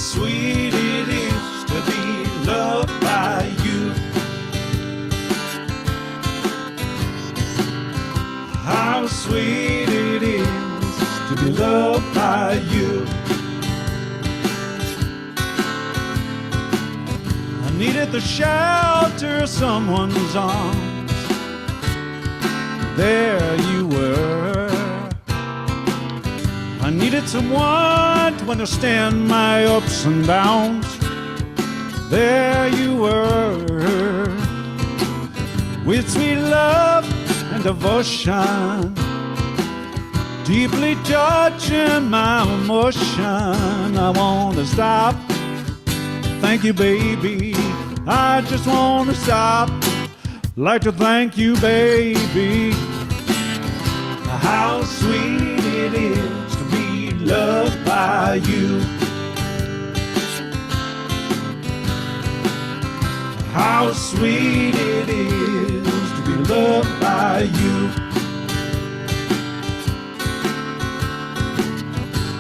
sweet it is to be loved by you. How sweet it is to be loved by you. I needed the shelter of someone's arms. There you were. I needed someone to understand my ups and downs. There you were. With sweet love and devotion, deeply touching my emotion. I want to stop. Thank you, baby. I just want to stop. Like to thank you, baby. How sweet it is to be loved by you. How sweet it is to be loved by you.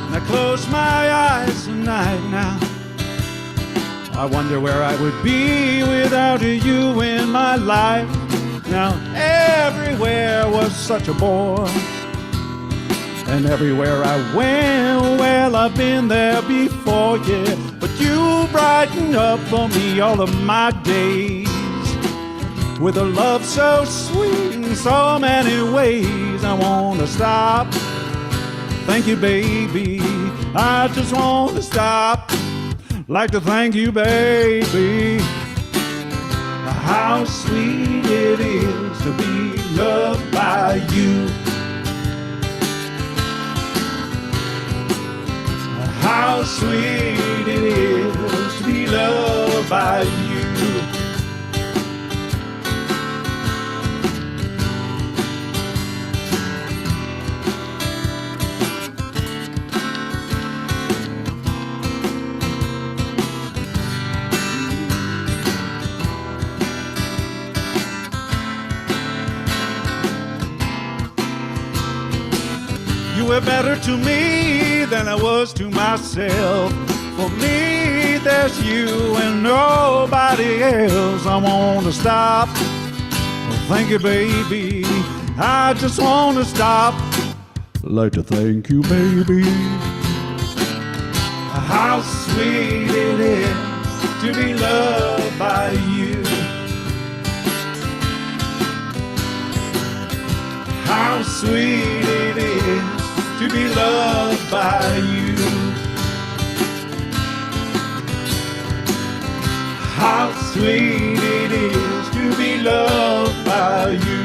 And I close my eyes tonight now. I wonder where I would be without you in my life. Now everywhere was such a bore, and everywhere I went, well, I've been there before, yeah. But you brighten up for me all of my days with a love so sweet in so many ways. I want to stop. Thank you, baby. I just want to stop. Like to thank you, baby. How sweet it is to be loved by you. How sweet it is to be loved by you. You were better to me than I was to myself. For me, there's you and nobody else. I want to stop. Oh, thank you, baby. I just want to stop. I'd like to thank you, baby. How sweet it is to be loved by you. How sweet it is to be loved by you. How sweet it is to be loved by you.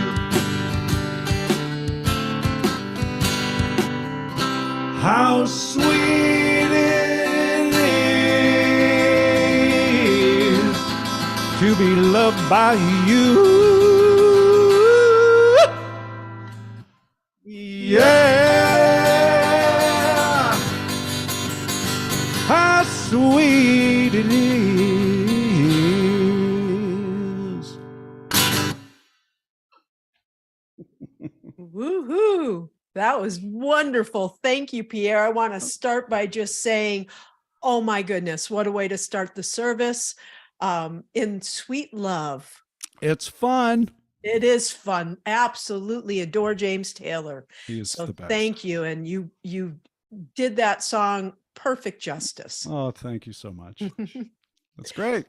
How sweet it is to be loved by you. Yeah, how sweet it is. Woohoo! That was wonderful. Thank you, Pierre. I want to start by just saying, oh my goodness, what a way to start the service. In sweet love. It's fun. It is fun. Absolutely adore James Taylor. He's so the best. Thank you. And you did that song perfect justice. Oh, thank you so much. That's great.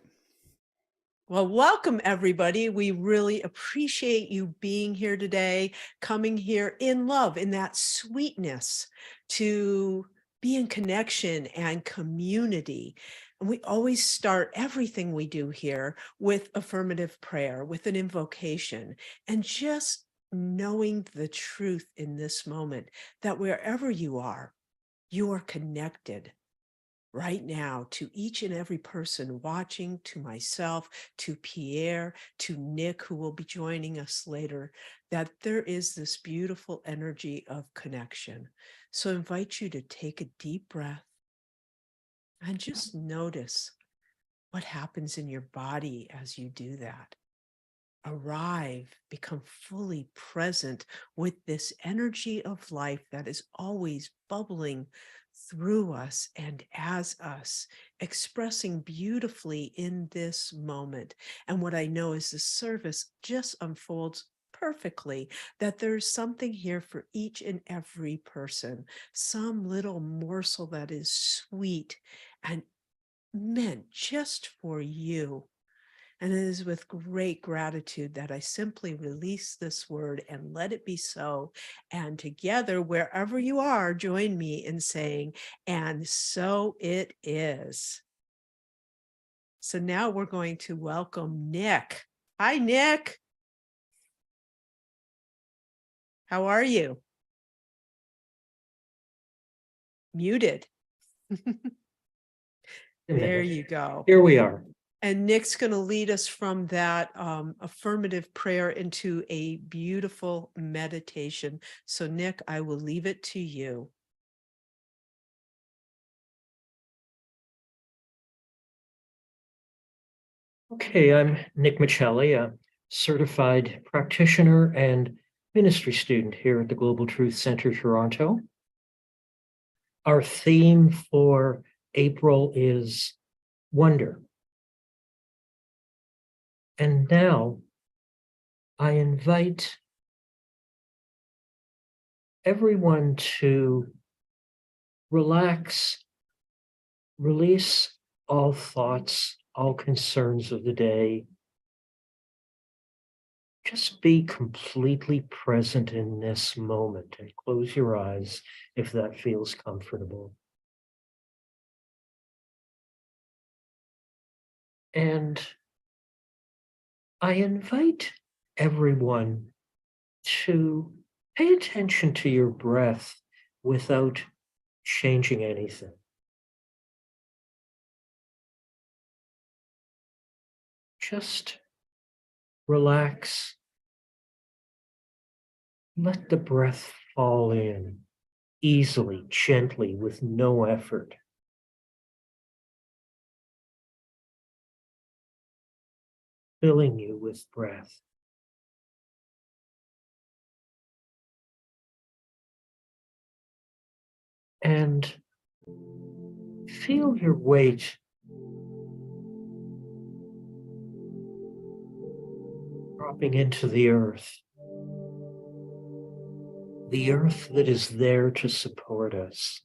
Well, welcome everybody. We really appreciate you being here today, coming here in love, in that sweetness, to be in connection and community. And we always start everything we do here with affirmative prayer, with an invocation, and just knowing the truth in this moment that wherever you are connected right now to each and every person watching, to myself, to Pierre, to Nick, who will be joining us later, that there is this beautiful energy of connection. So I invite you to take a deep breath and just notice what happens in your body as you do that. arrive, become fully present with this energy of life that is always bubbling through us and as us, expressing beautifully in this moment. And what I know is the service just unfolds perfectly, that there's something here for each and every person, some little morsel that is sweet and meant just for you. And it is with great gratitude that I simply release this word and let it be so. And together, wherever you are, join me in saying, and so it is. So now we're going to welcome Nick. Hi, Nick. How are you? Muted. There you go. Here we are. And Nick's going to lead us from that affirmative prayer into a beautiful meditation. So, Nick, I will leave it to you. Okay, I'm Nick Michelli, a certified practitioner and ministry student here at the Global Truth Center, Toronto. Our theme for April is wonder. And now I invite everyone to relax, release all thoughts, all concerns of the day. Just be completely present in this moment and close your eyes if that feels comfortable. And I invite everyone to pay attention to your breath without changing anything. Just relax. Let the breath fall in easily, gently, with no effort. Filling you with breath. And feel your weight dropping into the earth that is there to support us.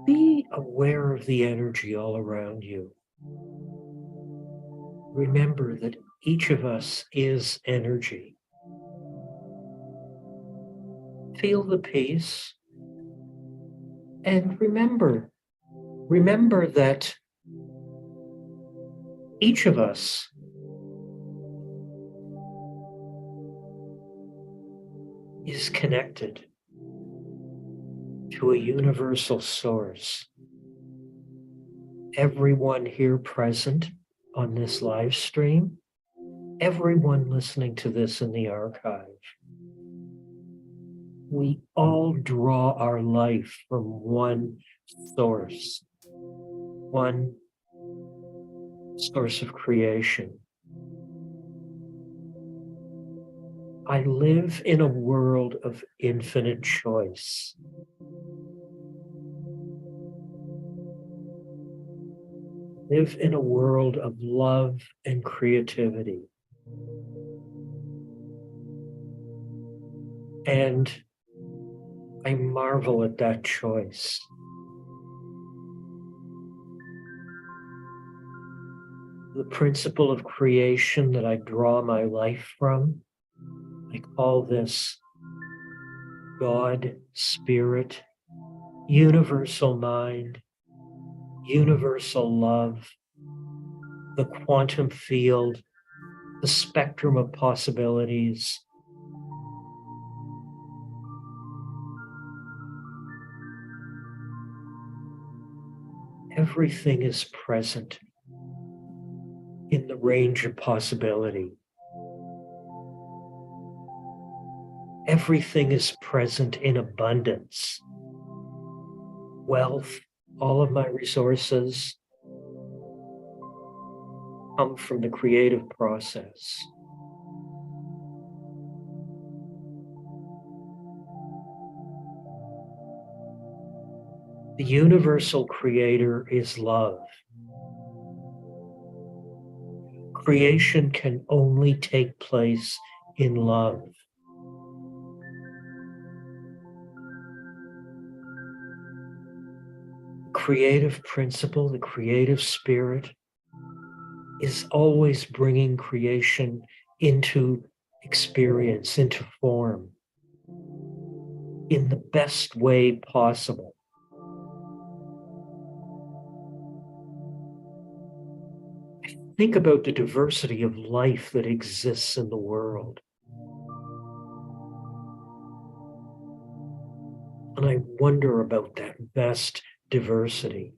Be aware of the energy all around you. Remember that each of us is energy. Feel the peace. And remember that each of us is connected to a universal source. Everyone here present on this live stream, everyone listening to this in the archive, we all draw our life from one source of creation. I live in a world of infinite choice. Live in a world of love and creativity. And I marvel at that choice. The principle of creation that I draw my life from, I call this God, Spirit, universal mind, universal love, the quantum field, the spectrum of possibilities. Everything is present in the range of possibility. Everything is present in abundance. Wealth, All of my resources come from the creative process. The universal creator is love. Creation can only take place in love. The creative principle, the creative spirit, is always bringing creation into experience, into form, in the best way possible. Think about the diversity of life that exists in the world. And I wonder about that vast diversity.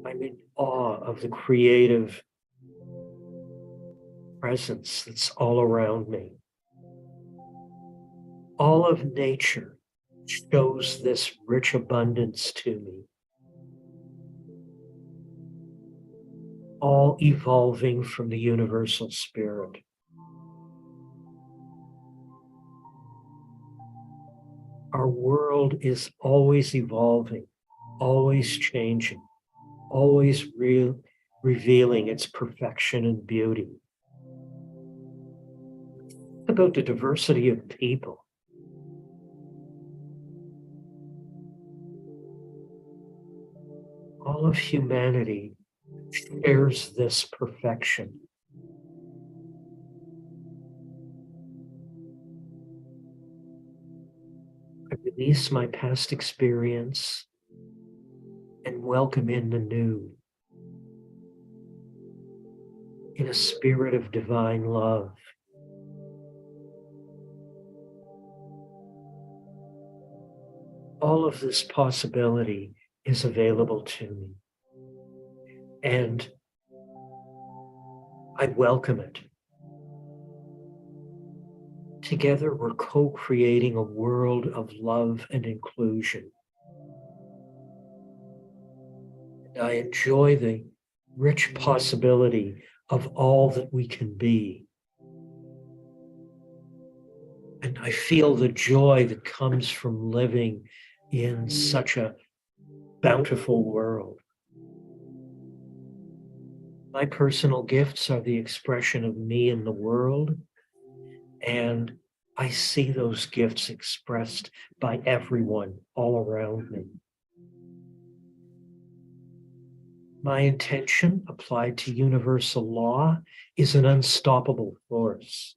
I'm in awe of the creative presence that's all around me. All of nature shows this rich abundance to me. All evolving from the universal spirit. Our world is always evolving, always changing, always revealing its perfection and beauty. Think about the diversity of people. All of humanity shares this perfection. I release my past experience and welcome in the new, in a spirit of divine love. All of this possibility is available to me, and I welcome it. Together, we're co-creating a world of love and inclusion. And I enjoy the rich possibility of all that we can be. And I feel the joy that comes from living in such a bountiful world. My personal gifts are the expression of me in the world, and I see those gifts expressed by everyone all around me. My intention, applied to universal law, is an unstoppable force.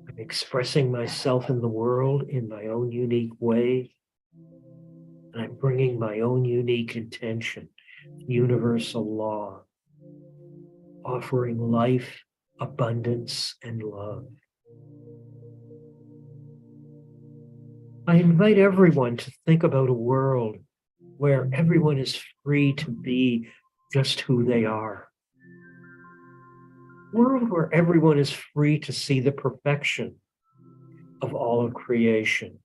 I'm expressing myself in the world in my own unique way, and I'm bringing my own unique intention, universal law, offering life, abundance, and love. I invite everyone to think about a world where everyone is free to be just who they are. A world where everyone is free to see the perfection of all of creation.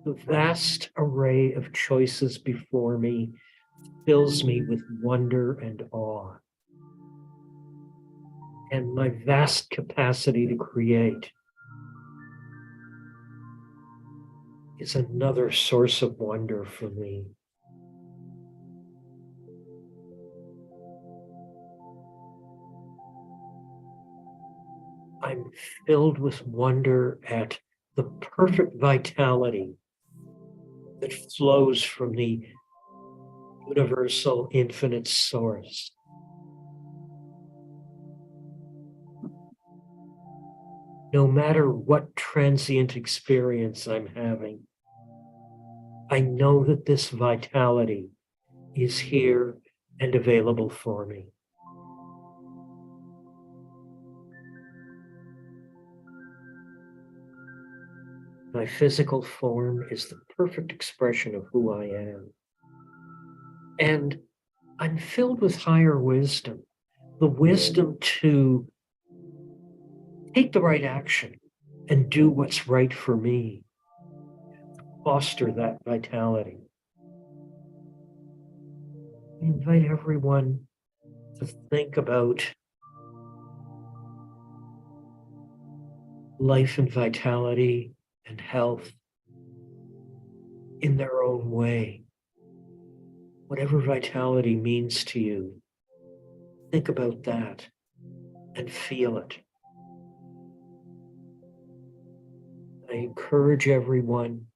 The vast array of choices before me fills me with wonder and awe. And my vast capacity to create is another source of wonder for me. I'm filled with wonder at the perfect vitality that flows from the universal infinite source. No matter what transient experience I'm having, I know that this vitality is here and available for me. My physical form is the perfect expression of who I am. And I'm filled with higher wisdom the wisdom to take the right action and do what's right for me, foster that vitality. I invite everyone to think about life and vitality and health in their own way. Whatever vitality means to you, think about that and feel it. I encourage everyone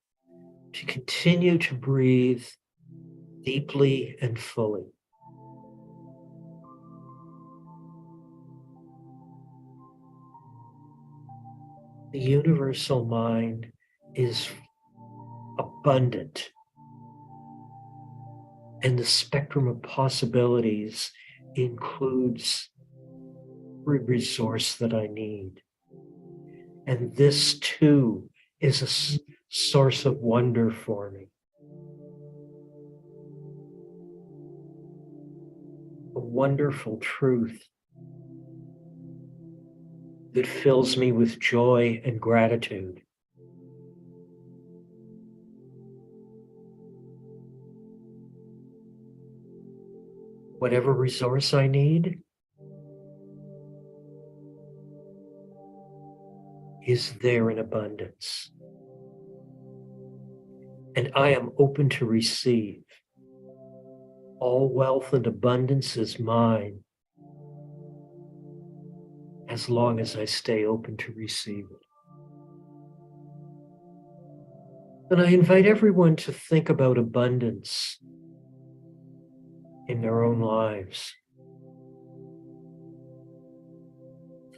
to continue to breathe deeply and fully. The universal mind is abundant, and the spectrum of possibilities includes every resource that I need. And this too is a source of wonder for me. A wonderful truth that fills me with joy and gratitude. Whatever resource I need is there in abundance. And I am open to receive. All wealth and abundance is mine as long as I stay open to receive it. And I invite everyone to think about abundance in their own lives.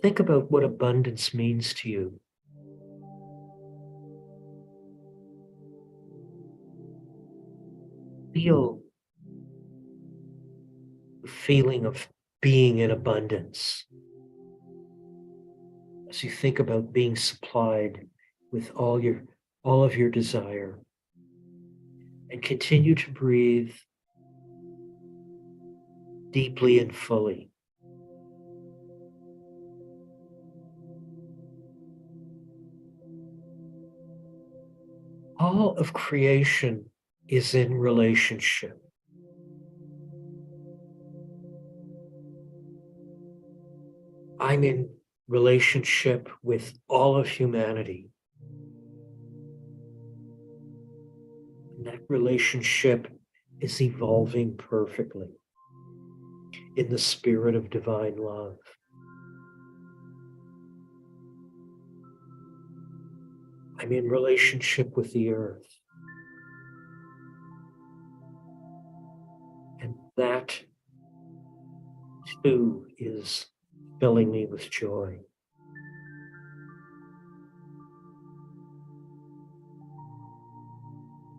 Think about what abundance means to you. Feel the feeling of being in abundance as you think about being supplied with all of your desire. And continue to breathe deeply and fully. All of creation is in relationship. I'm in relationship with all of humanity. And that relationship is evolving perfectly in the spirit of divine love. I'm in relationship with the earth. And that too is filling me with joy.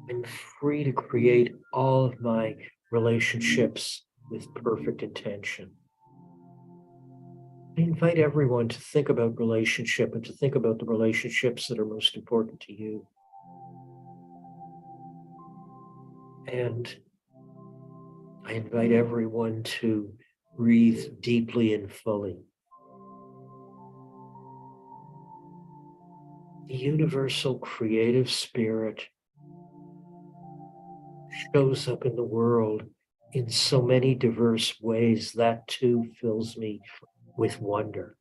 I'm free to create all of my relationships with perfect intention. I invite everyone to think about relationship and to think about the relationships that are most important to you. And I invite everyone to breathe deeply and fully. The universal creative spirit shows up in the world in so many diverse ways. That too fills me with wonder.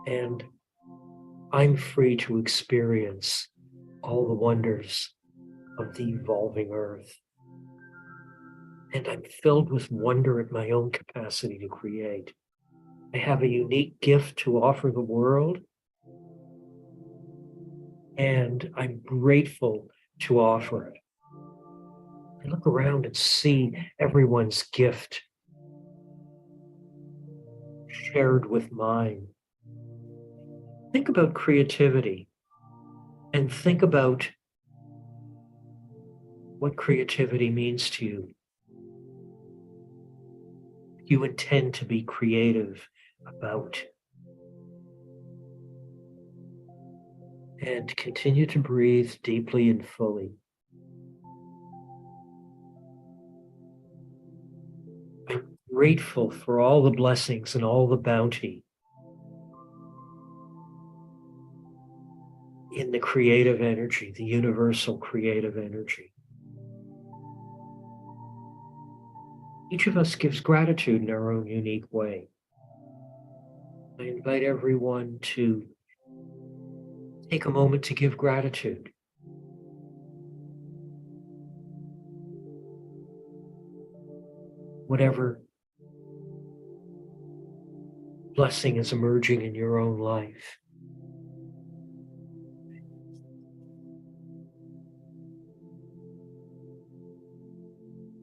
And I'm free to experience all the wonders of the evolving earth. And I'm filled with wonder at my own capacity to create. I have a unique gift to offer the world, and I'm grateful to offer it. I look around and see everyone's gift shared with mine. Think about creativity and think about what creativity means to you. You intend to be creative about. And continue to breathe deeply and fully. grateful for all the blessings and all the bounty in the creative energy, the universal creative energy. Each of us gives gratitude in our own unique way. I invite everyone to take a moment to give gratitude. Whatever blessing is emerging in your own life.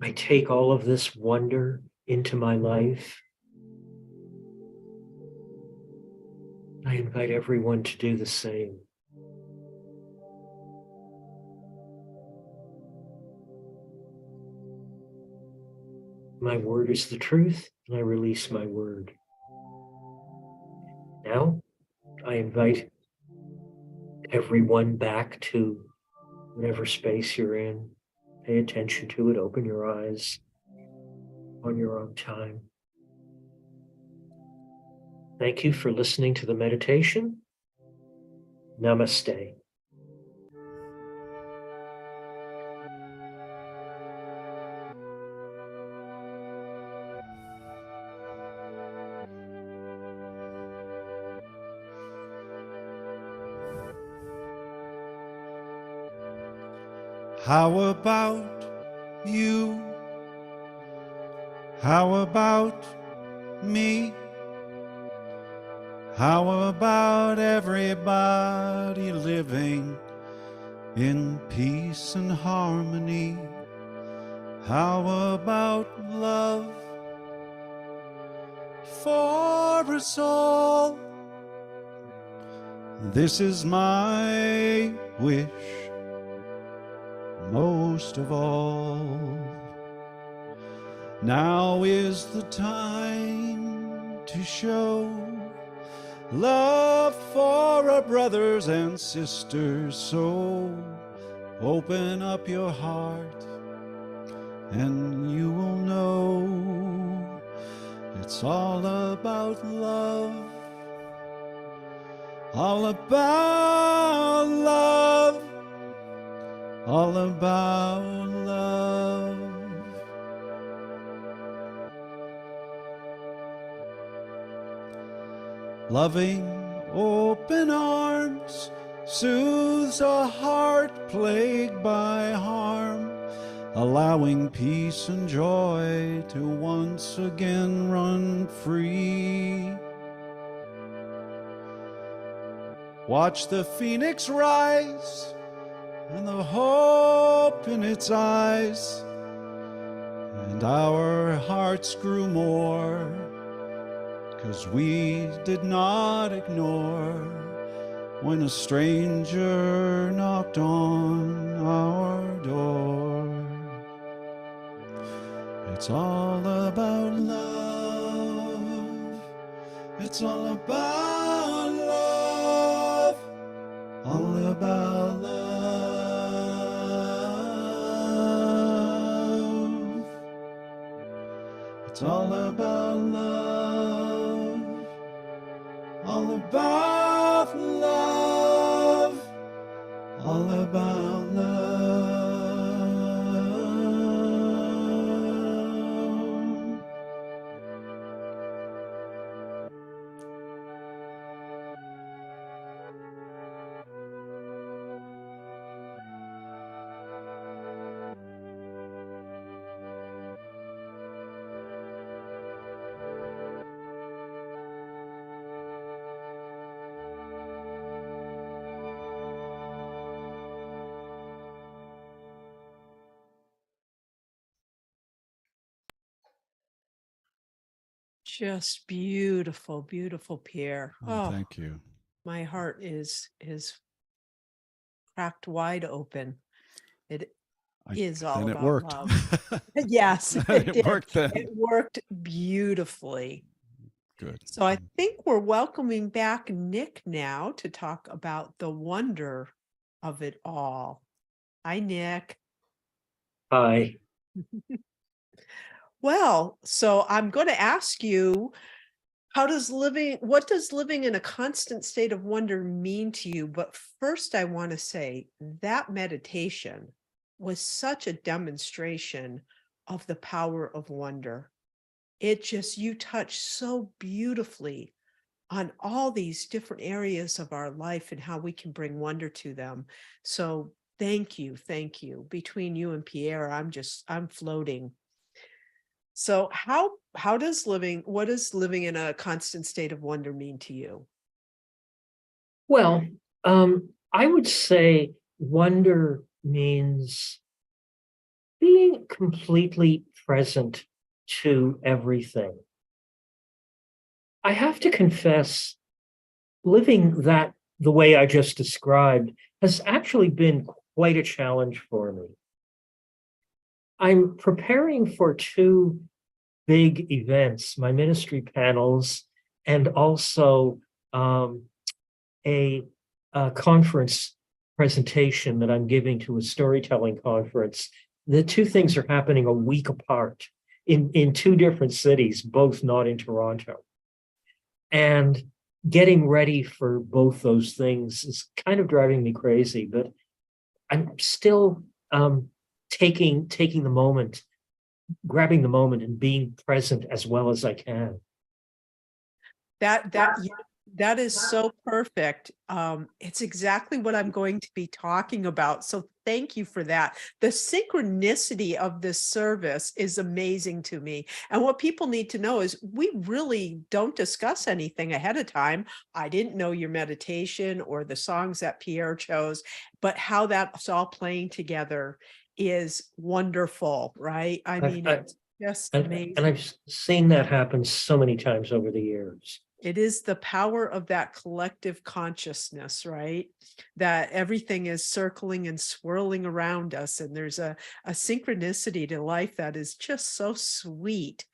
I take all of this wonder into my life. I invite everyone to do the same. My word is the truth, and I release my word. Now, I invite everyone back to whatever space you're in. Pay attention to it, open your eyes on your own time. Thank you for listening to the meditation. Namaste. How about you? How about me? How about everybody living in peace and harmony? How about love for us all? This is my wish, most of all. Now is the time to show love for our brothers and sisters. So open up your heart and you will know it's all about love. All about love. All about love. Loving open arms soothes a heart plagued by harm, allowing peace and joy to once again run free. Watch the phoenix rise and the hope in its eyes, and our hearts grew more, 'cause we did not ignore when a stranger knocked on our door. It's all about love. It's all about love. All about love. It's all about love. All about love. All about love. Just beautiful, beautiful, Pierre. Oh, thank you. My heart is cracked wide open. It is all Then it about worked. love. Yes, it It did. worked then. It worked beautifully. Good. So I think we're welcoming back Nick now to talk about the wonder of it all. Hi, Nick. Hi. Well, so I'm going to ask you, what does living in a constant state of wonder mean to you? But first, I want to say that meditation was such a demonstration of the power of wonder. You touch so beautifully on all these different areas of our life and how we can bring wonder to them. So thank you. Thank you. Between you and Pierre, I'm floating. So what does living in a constant state of wonder mean to you? Well, I would say wonder means being completely present to everything. I have to confess, living that the way I just described has actually been quite a challenge for me. I'm preparing for two big events, my ministry panels, and also a conference presentation that I'm giving to a storytelling conference. The two things are happening a week apart in two different cities, both not in Toronto. And getting ready for both those things is kind of driving me crazy, but I'm still taking the moment, grabbing the moment and being present as well as I can. That is so perfect. It's exactly what I'm going to be talking about. So thank you for that. The synchronicity of this service is amazing to me. And what people need to know is we really don't discuss anything ahead of time. I didn't know your meditation or the songs that Pierre chose, but how that's all playing together is wonderful, right? I mean, it's just amazing. And I've seen that happen so many times over the years. It is the power of that collective consciousness, right? That everything is circling and swirling around us. And there's a synchronicity to life that is just so sweet.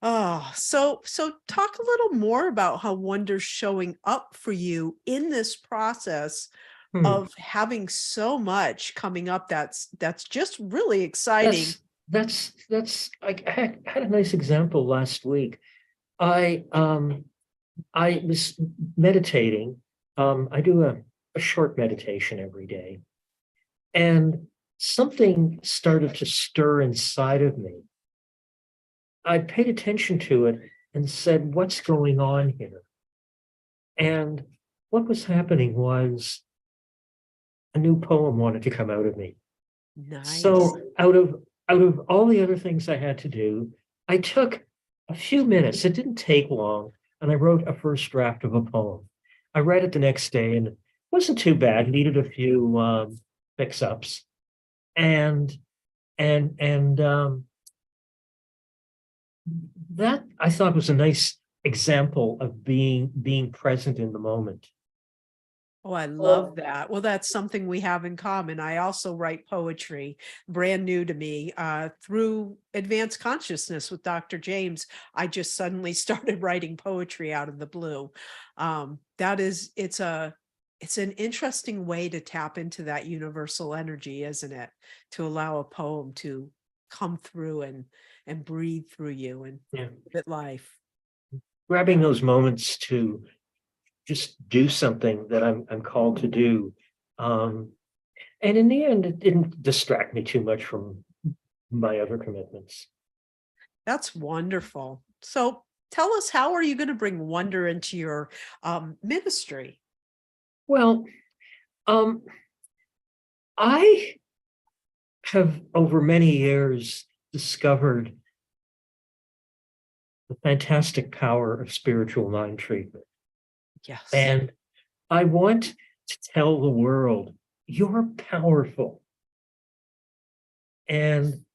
Oh, so talk a little more about how wonder's showing up for you in this process of having so much coming up that's just really exciting. That's I had a nice example last week. I was meditating. I do a short meditation every day, and something started to stir inside of me. I paid attention to it and said, "What's going on here?" And what was happening was a new poem wanted to come out of me. Nice. So out of all the other things I had to do, I took a few minutes. It didn't take long, and I wrote a first draft of a poem. I read it the next day, and it wasn't too bad. Needed a few fix-ups, and that I thought was a nice example of being present in the moment. Oh, I love that. Well, that's something we have in common. I also write poetry, brand new to me, through advanced consciousness with Dr. James. I just suddenly started writing poetry out of the blue. It's an interesting way to tap into that universal energy, isn't it? To allow a poem to come through and breathe through you and give it life. Grabbing those moments to just do something that I'm called to do. And in the end, it didn't distract me too much from my other commitments. That's wonderful. So tell us, how are you going to bring wonder into your ministry? Well, I have over many years discovered the fantastic power of spiritual mind treatment. Yes. And I want to tell the world, you're powerful. And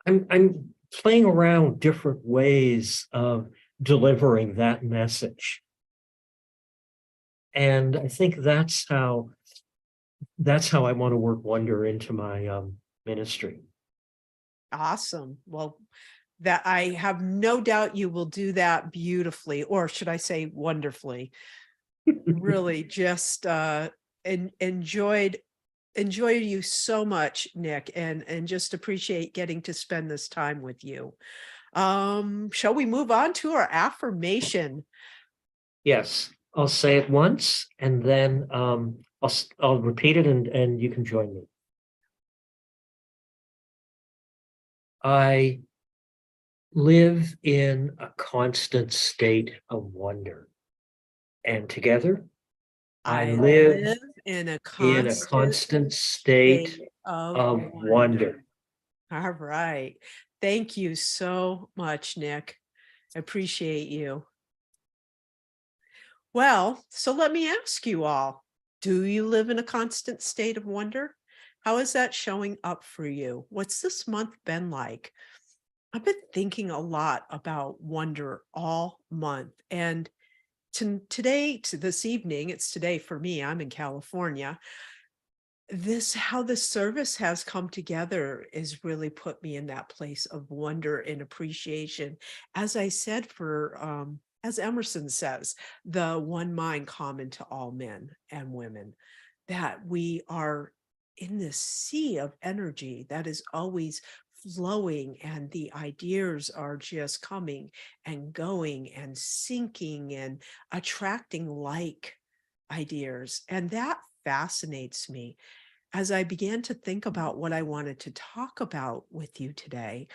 I'm playing around different ways of delivering that message. And I think that's how I want to work wonder into my ministry. Awesome. Well, that I have no doubt you will do that beautifully, or should I say wonderfully. Really just enjoyed enjoy you so much, Nick, and just appreciate getting to spend this time with you. Shall we move on to our affirmation? Yes, I'll say it once and then I'll repeat it and you can join me. I live in a constant state of wonder. And together, I I live live in a in a constant constant state state of of wonder. All right. Thank you so much, Nick. I appreciate you. Well, so let me ask you all, do you live in a constant state of wonder? How is that showing up for you? What's this month been like? I've been thinking a lot about wonder all month. And to this evening, it's today for me, I'm in California. How this service has come together is really put me in that place of wonder and appreciation. As I said, as Emerson says, the one mind common to all men and women, that we are in this sea of energy that is always flowing, and the ideas are just coming and going and sinking and attracting like ideas. And that fascinates me. As I began to think about what I wanted to talk about with you today,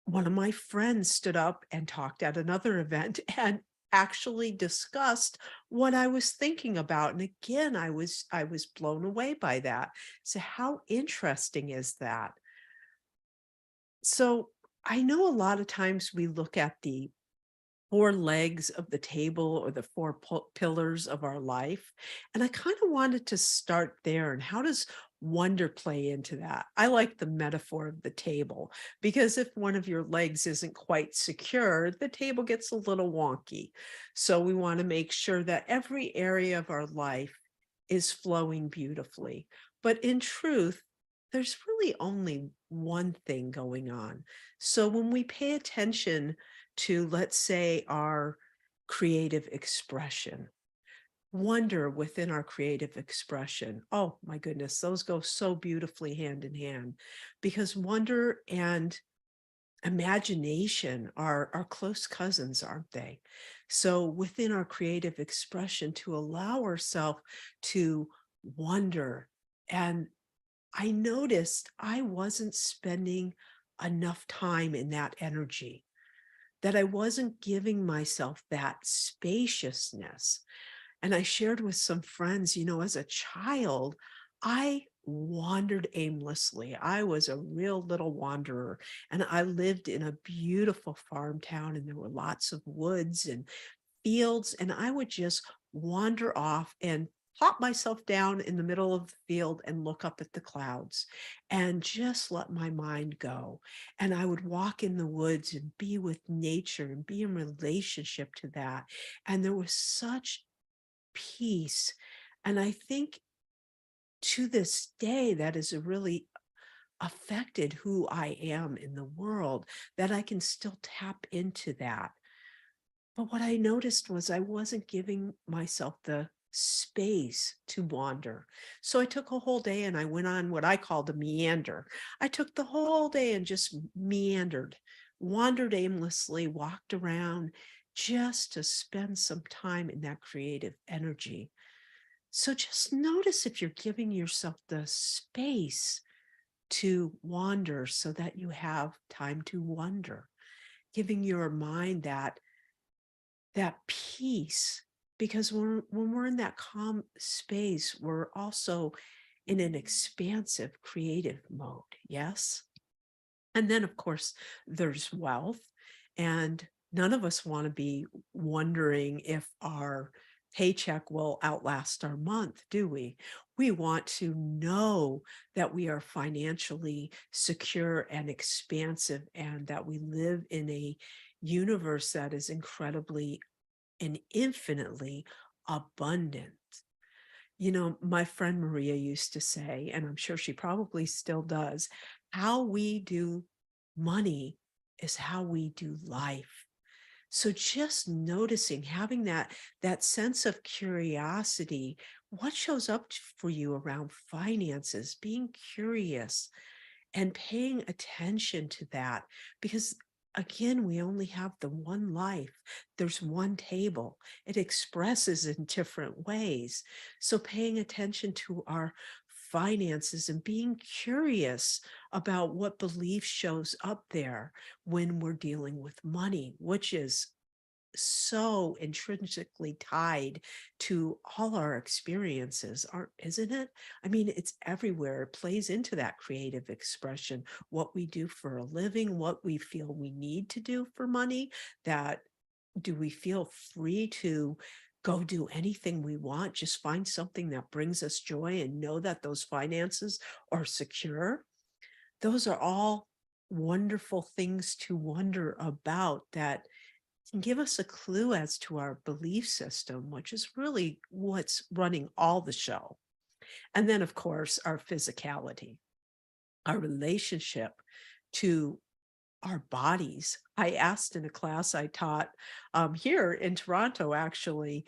one of my friends stood up and talked at another event and actually discussed what I was thinking about. And again, I was blown away by that. So how interesting is that? So I know a lot of times we look at the four legs of the table or the four pillars of our life. And I kind of wanted to start there. And how does wonder play into that? I like the metaphor of the table, because if one of your legs isn't quite secure, the table gets a little wonky. So we want to make sure that every area of our life is flowing beautifully. But in truth, there's really only one thing going on. So when we pay attention to, let's say, our creative expression, wonder within our creative expression. Oh my goodness, those go so beautifully hand in hand, because wonder and imagination are close cousins, aren't they? So within our creative expression, to allow ourselves to wonder. And I noticed I wasn't spending enough time in that energy, that I wasn't giving myself that spaciousness. And I shared with some friends, as a child, I wandered aimlessly. I was a real little wanderer, and I lived in a beautiful farm town, and there were lots of woods and fields, and I would just wander off and plop myself down in the middle of the field and look up at the clouds and just let my mind go. And I would walk in the woods and be with nature and be in relationship to that. And there was such peace. And I think to this day, that has really affected who I am in the world, that I can still tap into that. But what I noticed was I wasn't giving myself the space to wander. So I took a whole day and I went on what I called a meander. I took the whole day and just meandered, wandered aimlessly, walked around just to spend some time in that creative energy. So just notice if you're giving yourself the space to wander so that you have time to wonder, giving your mind that peace, because when we're in that calm space, we're also in an expansive creative mode. Yes. And then of course there's wealth, and none of us want to be wondering if our paycheck will outlast our month, do we? We want to know that we are financially secure and expansive, and that we live in a universe that is incredibly and infinitely abundant. My friend Maria used to say, and I'm sure she probably still does, how we do money is how we do life. So just noticing, having that sense of curiosity, what shows up for you around finances, being curious and paying attention to that, because again, we only have the one life. There's one table. It expresses in different ways. So paying attention to our finances and being curious about what belief shows up there when we're dealing with money, which is so intrinsically tied to all our experiences, aren't isn't it? I mean, it's everywhere. It plays into that creative expression, what we do for a living, what we feel we need to do for money, that do we feel free to go do anything we want, just find something that brings us joy and know that those finances are secure? Those are all wonderful things to wonder about that can give us a clue as to our belief system, which is really what's running all the show. And then, of course, our physicality, our relationship to our bodies. I asked in a class I taught here in Toronto, actually,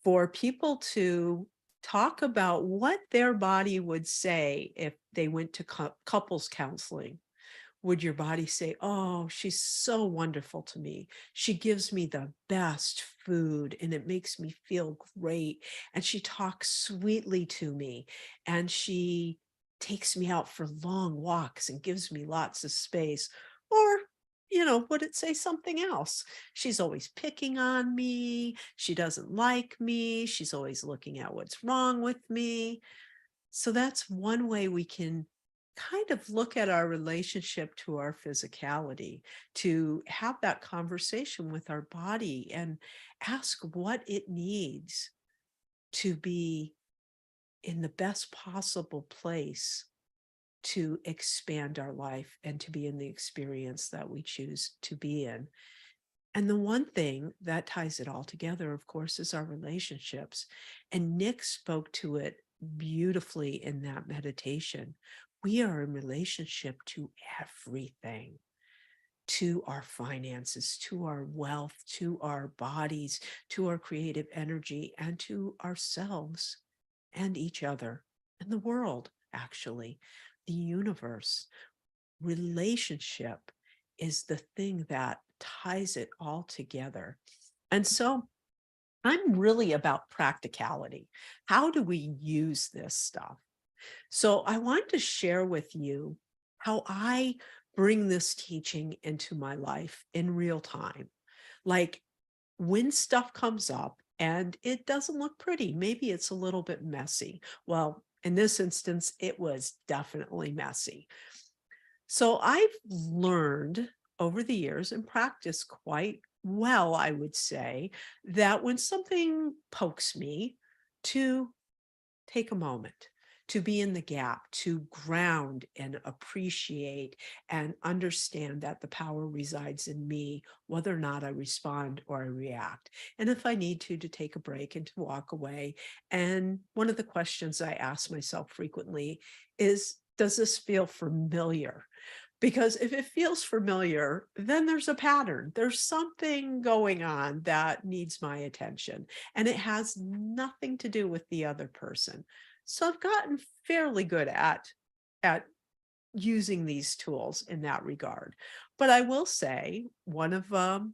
for people to talk about what their body would say if they went to couples counseling. Would your body say, "Oh, she's so wonderful to me. She gives me the best food and it makes me feel great. And she talks sweetly to me. And she takes me out for long walks and gives me lots of space." Or, would it say something else? "She's always picking on me. She doesn't like me. She's always looking at what's wrong with me." So that's one way we can kind of look at our relationship to our physicality, to have that conversation with our body and ask what it needs to be in the best possible place to expand our life and to be in the experience that we choose to be in. And the one thing that ties it all together, of course, is our relationships. And Nick spoke to it beautifully in that meditation. We are in relationship to everything, to our finances, to our wealth, to our bodies, to our creative energy, and to ourselves and each other and the world, actually, the universe. Relationship is the thing that ties it all together. And so I'm really about practicality. How do we use this stuff? So I want to share with you how I bring this teaching into my life in real time. Like when stuff comes up and it doesn't look pretty, maybe it's a little bit messy. Well, in this instance, it was definitely messy. So I've learned over the years and practiced quite well, I would say, that when something pokes me, to take a moment, to be in the gap, to ground and appreciate and understand that the power resides in me, whether or not I respond or I react. And if I need to take a break and to walk away. And one of the questions I ask myself frequently is, does this feel familiar? Because if it feels familiar, then there's a pattern. There's something going on that needs my attention, and it has nothing to do with the other person. So I've gotten fairly good at using these tools in that regard. But I will say one of I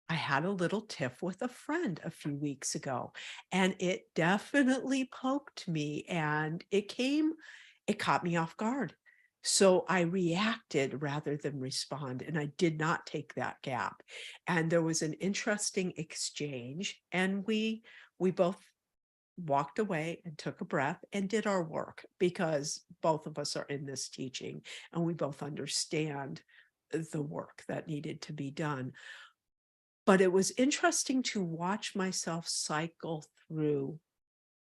had a little tiff with a friend a few weeks ago, and it definitely poked me and it caught me off guard. So I reacted rather than respond, and I did not take that gap. And there was an interesting exchange, and we both walked away and took a breath and did our work, because both of us are in this teaching and we both understand the work that needed to be done. But it was interesting to watch myself cycle through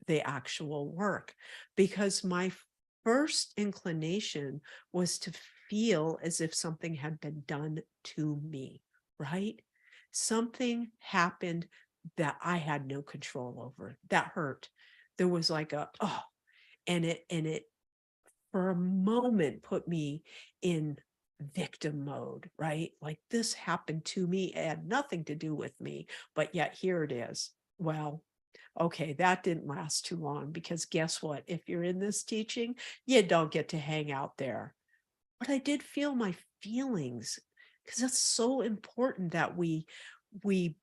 the actual work, because my first inclination was to feel as if something had been done to me, right? Something happened that I had no control over. That hurt. There was like a, oh, and it for a moment put me in victim mode, right? Like this happened to me, it had nothing to do with me, but yet here it is. Well, okay, that didn't last too long, because guess what? If you're in this teaching, you don't get to hang out there. But I did feel my feelings, because that's so important that we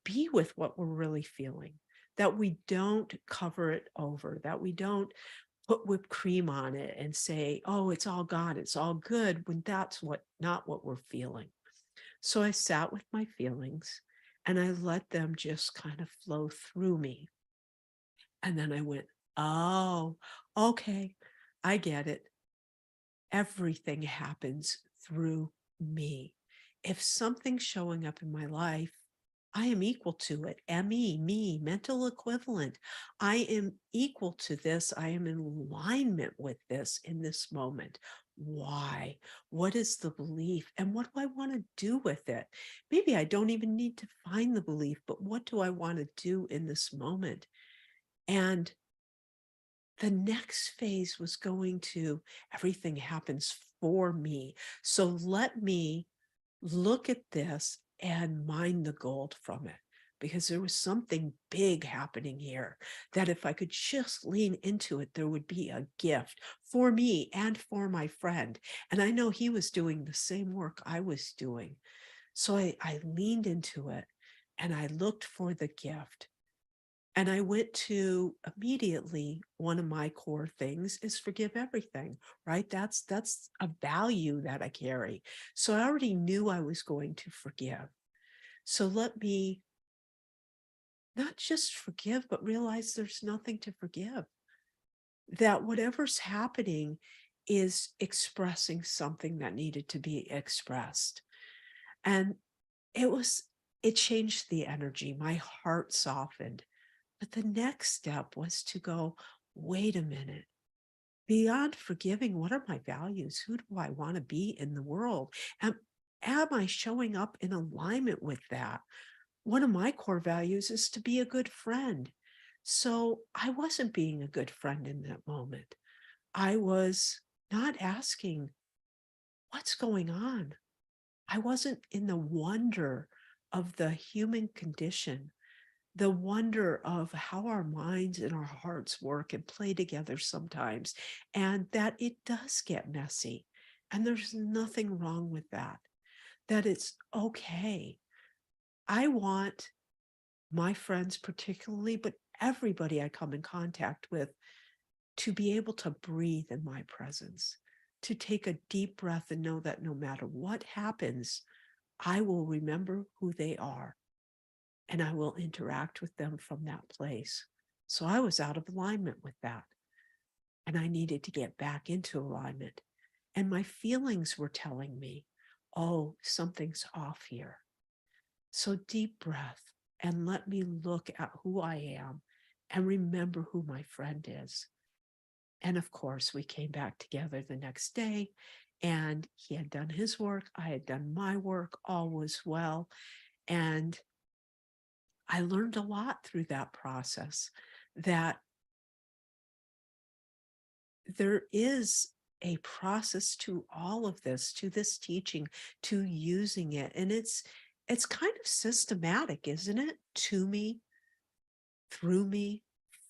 be with what we're really feeling, that we don't cover it over, that we don't put whipped cream on it and say, oh, it's all gone, it's all good, when that's not what we're feeling. So I sat with my feelings and I let them just kind of flow through me. And then I went, oh, okay, I get it. Everything happens through me. If something's showing up in my life, I am equal to it. Me, mental equivalent. I am equal to this. I am in alignment with this in this moment. Why? What is the belief? And what do I want to do with it? Maybe I don't even need to find the belief, but what do I want to do in this moment? And the next phase was going to, everything happens for me. So let me look at this and mine the gold from it, because there was something big happening here that if I could just lean into it, there would be a gift for me and for my friend. And I know he was doing the same work I was doing. So I leaned into it and I looked for the gift. And I went to immediately, one of my core things is forgive everything, right? That's a value that I carry. So I already knew I was going to forgive. So let me not just forgive, but realize there's nothing to forgive. That whatever's happening is expressing something that needed to be expressed. And it was, it changed the energy. My heart softened. But the next step was to go, wait a minute, beyond forgiving, what are my values? Who do I want to be in the world? Am I showing up in alignment with that? One of my core values is to be a good friend. So I wasn't being a good friend in that moment. I was not asking, what's going on? I wasn't in the wonder of the human condition, the wonder of how our minds and our hearts work and play together sometimes, and that it does get messy. And there's nothing wrong with that, that it's okay. I want my friends, particularly, but everybody I come in contact with, to be able to breathe in my presence, to take a deep breath and know that no matter what happens, I will remember who they are and I will interact with them from that place. So I was out of alignment with that. And I needed to get back into alignment. And my feelings were telling me, oh, something's off here. So deep breath and let me look at who I am and remember who my friend is. And of course, we came back together the next day and he had done his work. I had done my work. All was well. And I learned a lot through that process, that there is a process to all of this, to this teaching, to using it. And it's kind of systematic, isn't it? To me, through me,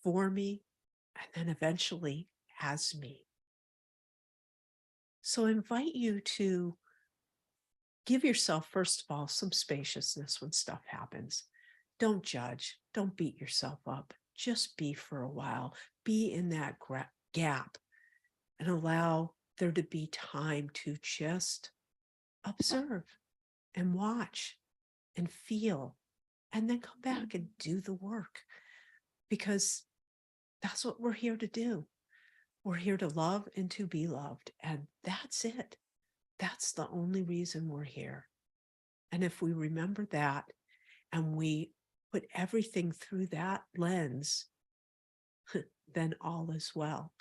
for me, and then eventually as me. So I invite you to give yourself, first of all, some spaciousness when stuff happens. Don't judge. Don't beat yourself up. Just be for a while. Be in that gap and allow there to be time to just observe and watch and feel, and then come back and do the work, because that's what we're here to do. We're here to love and to be loved. And that's it. That's the only reason we're here. And if we remember that and we put everything through that lens, then all is well.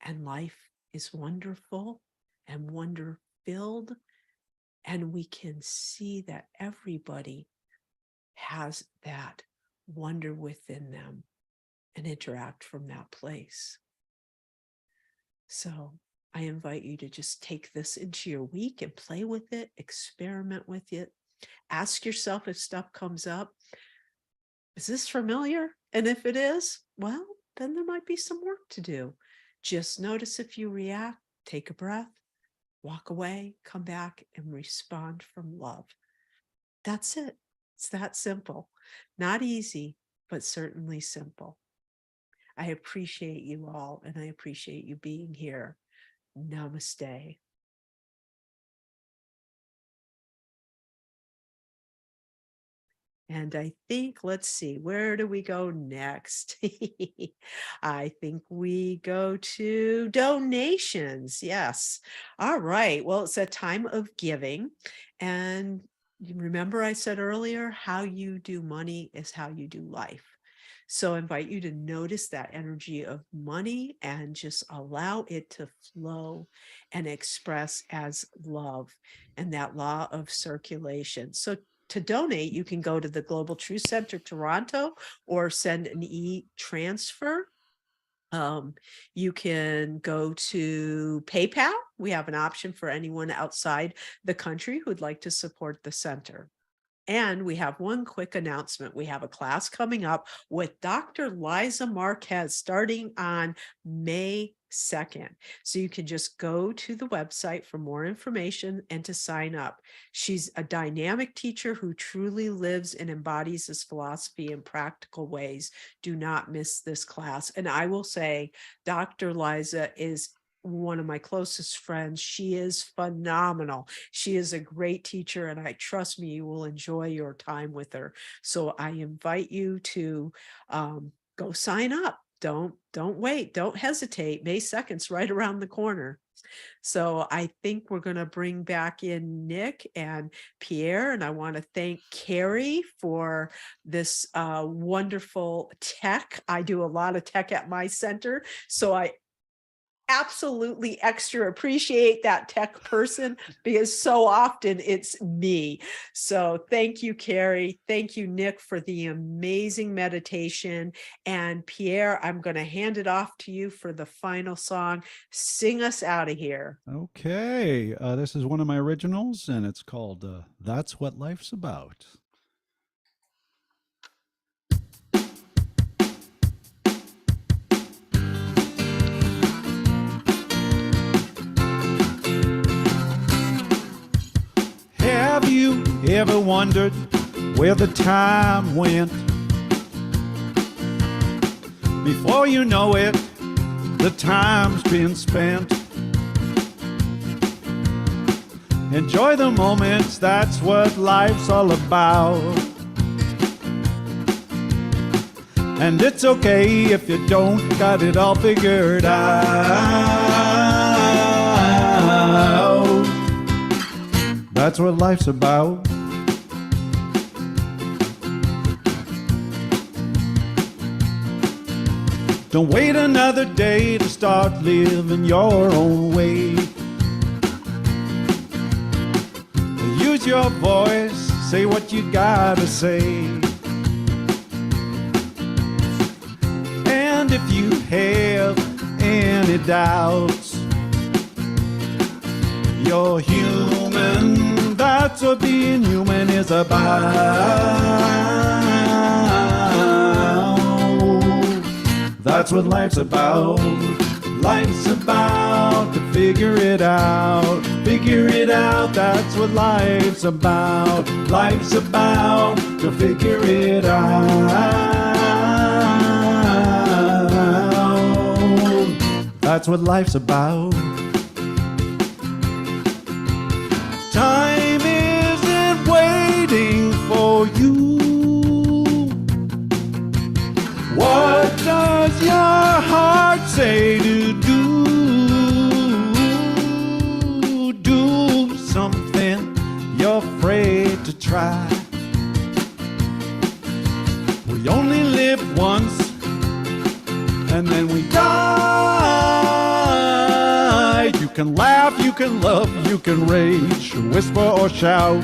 And life is wonderful and wonder filled. And we can see that everybody has that wonder within them and interact from that place. So I invite you to just take this into your week and play with it, experiment with it. Ask yourself if stuff comes up, is this familiar? And if it is, well, then there might be some work to do. Just notice if you react, take a breath, walk away, come back, and respond from love. That's it. It's that simple. Not easy, but certainly simple. I appreciate you all, and I appreciate you being here. Namaste. And I think, let's see, where do we go next? I think we go to donations. Yes. All right. Well, it's a time of giving. And you remember I said earlier, how you do money is how you do life. So I invite you to notice that energy of money and just allow it to flow and express as love and that law of circulation. So to donate, you can go to the Global Truth Center Toronto or send an e-transfer. You can go to PayPal. We have an option for anyone outside the country who'd like to support the center. And we have one quick announcement. We have a class coming up with Dr. Liza Marquez starting on May 2nd. So you can just go to the website for more information and to sign up. She's a dynamic teacher who truly lives and embodies this philosophy in practical ways. Do not miss this class. And I will say, Dr. Liza is one of my closest friends. She is phenomenal. She is a great teacher, and I trust me, you will enjoy your time with her. So I invite you to go sign up. Don't wait. Don't hesitate. May 2nd's right around the corner. So I think we're going to bring back in Nick and Pierre, and I want to thank Carrie for this wonderful tech. I do a lot of tech at my center, so I absolutely extra appreciate that tech person because so often it's me. So thank you, Carrie. Thank you, Nick, for the amazing meditation. And Pierre, I'm going to hand it off to you for the final song. Sing us out of here. Okay. This is one of my originals, and it's called That's What Life's About. Have you ever wondered where the time went? Before you know it, the time's been spent. Enjoy the moments, that's what life's all about. And it's okay if you don't got it all figured out. That's what life's about. Don't wait another day to start living your own way. Use your voice, say what you gotta say. And if you have any doubts, you're human. That's what being human is about. That's what life's about. Life's about to figure it out. Figure it out, that's what life's about. Life's about to figure it out. That's what life's about. Time isn't waiting for you. What does your heart say to do? Do something you're afraid to try. We only live once, and then we die. You can laugh, you can love, you can rage, whisper or shout.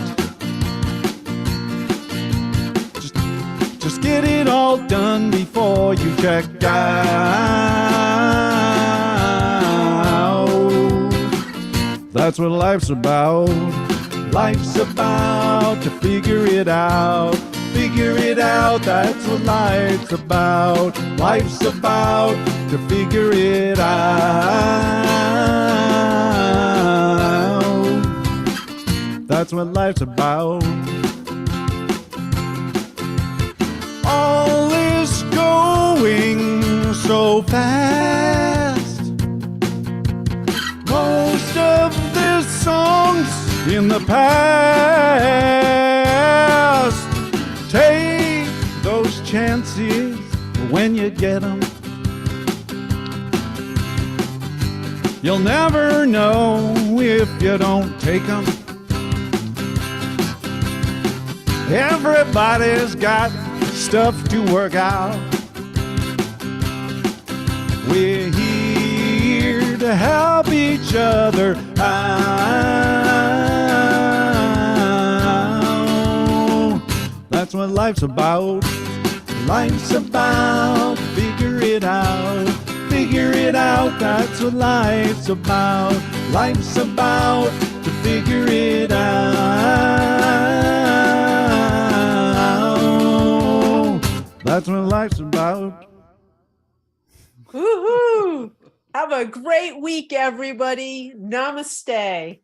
Just get it all done before you check out. That's what life's about. Life's about to figure it out. Figure it out, that's what life's about. Life's about to figure it out. That's what life's about. All is going so fast. Most of the songs in the past. Take those chances when you get them. You'll never know if you don't take them. Everybody's got stuff to work out. We're here to help each other out. That's what life's about. Life's about figure it out. Figure it out, that's what life's about. Life's about to figure it out. That's what life's about. Woohoo! Have a great week, everybody. Namaste.